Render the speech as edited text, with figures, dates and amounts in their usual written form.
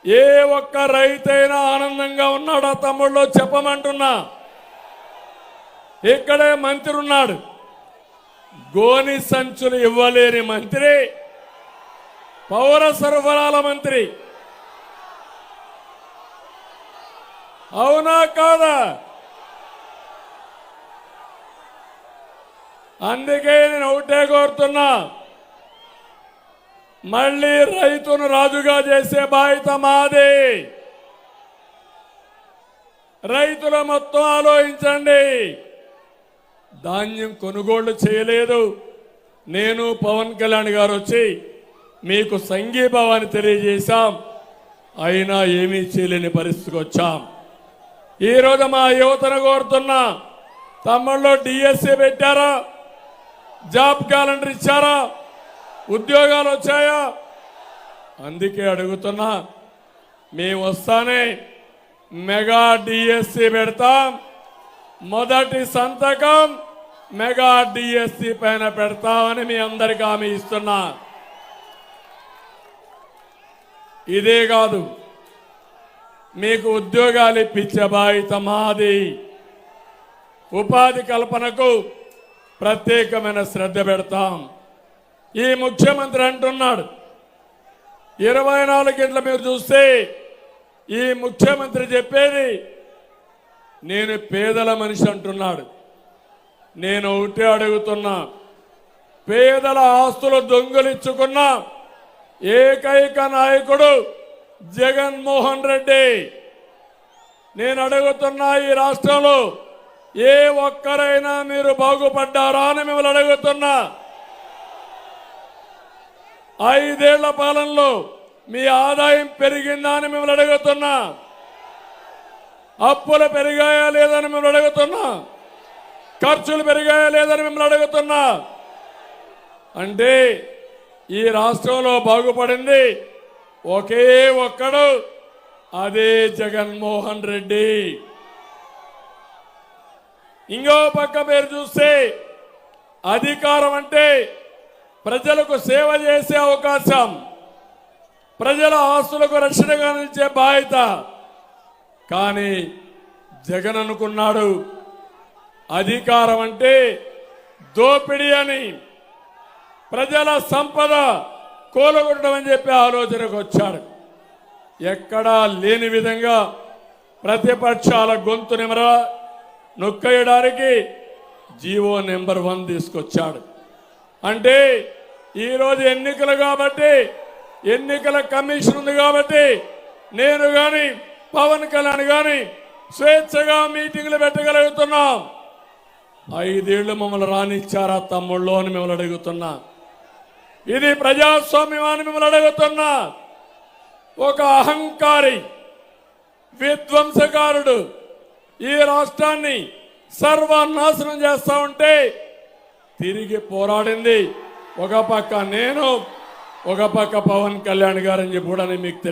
ఏ ఒక్క రైతైనా ఆనందంగా ఉన్నాడా తమ్ముళ్ళు చెప్పమంటున్నా. ఇక్కడే మంత్రి ఉన్నాడు. గోని సంచులు ఇవ్వలేని మంత్రి, పౌర సరఫరాల మంత్రి. అవునా కాదా? అందుకే నేను ఒకటే కోరుతున్నా, మళ్ళీ రైతును రాజుగా చేసే బాధ్యత మాది. రైతుల మొత్తం ఆలోచించండి. ధాన్యం కొనుగోళ్లు చేయలేదు. నేను పవన్ కళ్యాణ్ గారు వచ్చి మీకు సంఘీభావాన్ని తెలియజేశాం. అయినా ఏమీ చేయలేని పరిస్థితికి వచ్చాం. ఈరోజు మా యువతను కోరుతున్నా, తమ్ముళ్ళు డిఎస్సీ పెట్టారా? జాబ్ క్యాలెండర్ ఇచ్చారా? ఉద్యోగాలు వచ్చాయా? అందుకే అడుగుతున్నా, మేము వస్తానే మెగా డిఎస్సీ పెడతాం. మొదటి సంతకం మెగా డిఎస్సీ పైన పెడతామని మీ అందరికీ హామీ ఇస్తున్నా. ఇదే కాదు, మీకు ఉద్యోగాలు ఇప్పించే బాధ్యత మాది. ఉపాధి కల్పనకు ప్రత్యేకమైన శ్రద్ధ పెడతాం. ఈ ముఖ్యమంత్రి అంటున్నాడు 24 గంటల మీరు చూస్తే ఈ ముఖ్యమంత్రి చెప్పేది నేను పేదల మనిషి అంటున్నాడు. నేను ఒకటే అడుగుతున్నా, పేదల ఆస్తులు దొంగిలించుకున్న ఏకైక నాయకుడు జగన్మోహన్ రెడ్డి. నేను అడుగుతున్నా, ఈ రాష్ట్రంలో ఏ ఒక్కరైనా మీరు బాగుపడ్డారా అని మిమ్మల్ని అడుగుతున్నా. 5 ఏళ్ల పాలనలో మీ ఆదాయం పెరిగిందా అని మిమ్మల్ని అడుగుతున్నా. అప్పులు పెరిగాయా లేదని మిమ్మల్ని అడుగుతున్నా. ఖర్చులు పెరిగాయా లేదని మిమ్మల్ని అడుగుతున్నా. అంటే ఈ రాష్ట్రంలో బాగుపడింది ఒకే ఒక్కడు, అదే జగన్మోహన్ రెడ్డి. ఇంకో పక్క మీరు చూస్తే అధికారం అంటే ప్రజలకు సేవ చేసే అవకాశం, ప్రజల ఆస్తులకు రక్షణగా నిలిచే బాధ్యత. కానీ జగన్ అనుకున్నాడు అధికారం అంటే దోపిడీ అని, ప్రజల సంపద కూలగొట్టడం అని చెప్పి ఆలోచనకు వచ్చాడు. ఎక్కడా లేని విధంగా ప్రతిపక్షాల గొంతు నొక్కేయడానికి జీవో నెంబర్ 1 తీసుకొచ్చాడు. అంటే ఈరోజు ఎన్నికలు కాబట్టి, ఎన్నికల కమిషన్ ఉంది కాబట్టి నేను కానీ పవన్ కళ్యాణ్ కానీ స్వేచ్ఛగా మీటింగ్లు పెట్టగలుగుతున్నాం. 5 ఏళ్లు మమ్మల్ని రానిచ్చారా తమ్ముళ్ళు అని మిమ్మల్ని అడుగుతున్నా. ఇది ప్రజాస్వామ్యం అని మిమ్మల్ని అడుగుతున్నా. ఒక అహంకారి, విధ్వంసకారుడు ఈ రాష్ట్రాన్ని సర్వనాశనం చేస్తా ఉంటే తిరిగి పోరాడింది ఒక పక్క నేను, ఒక పక్క పవన్ కళ్యాణ్ గారని చెప్పి కూడా మీకు